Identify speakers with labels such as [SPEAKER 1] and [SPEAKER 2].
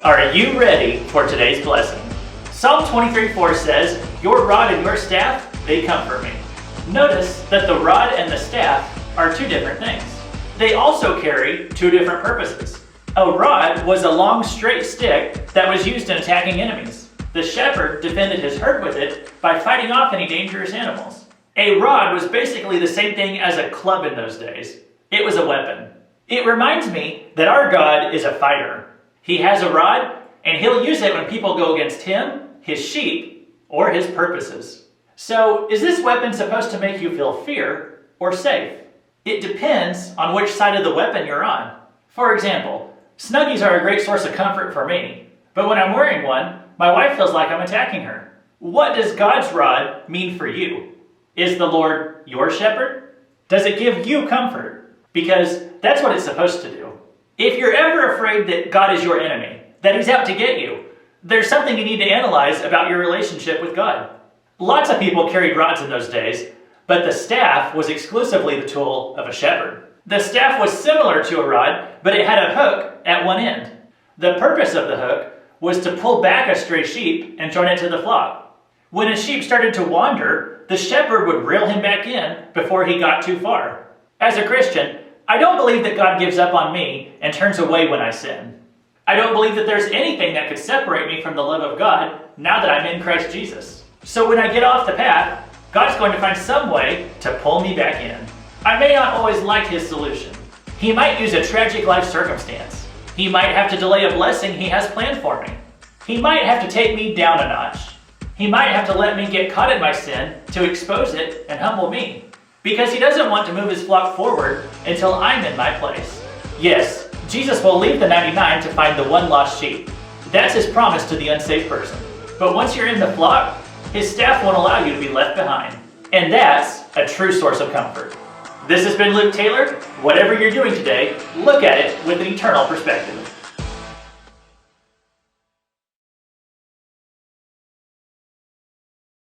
[SPEAKER 1] Are you ready for today's blessing? Psalm 23:4 says, "Your rod and your staff, they comfort me." Notice that the rod and the staff are two different things. They also carry two different purposes. A rod was a long straight stick that was used in attacking enemies. The shepherd defended his herd with it by fighting off any dangerous animals. A rod was basically the same thing as a club in those days. It was a weapon. It reminds me that our God is a fighter. He has a rod, and he'll use it when people go against him, his sheep, or his purposes. So, is this weapon supposed to make you feel fear or safe? It depends on which side of the weapon you're on. For example, Snuggies are a great source of comfort for me, but when I'm wearing one, my wife feels like I'm attacking her. What does God's rod mean for you? Is the Lord your shepherd? Does it give you comfort? Because that's what it's supposed to do. If you're ever afraid that God is your enemy, that he's out to get you, there's something you need to analyze about your relationship with God. Lots of people carried rods in those days, but the staff was exclusively the tool of a shepherd. The staff was similar to a rod, but it had a hook at one end. The purpose of the hook was to pull back a stray sheep and join it to the flock. When a sheep started to wander, the shepherd would reel him back in before he got too far. As a Christian, I don't believe that God gives up on me and turns away when I sin. I don't believe that there's anything that could separate me from the love of God now that I'm in Christ Jesus. So when I get off the path, God's going to find some way to pull me back in. I may not always like his solution. He might use a tragic life circumstance. He might have to delay a blessing he has planned for me. He might have to take me down a notch. He might have to let me get caught in my sin to expose it and humble me. Because he doesn't want to move his flock forward until I'm in my place. Yes, Jesus will leave the 99 to find the one lost sheep. That's his promise to the unsafe person. But once you're in the flock, his staff won't allow you to be left behind. And that's a true source of comfort. This has been Luke Taylor. Whatever you're doing today, look at it with an eternal perspective.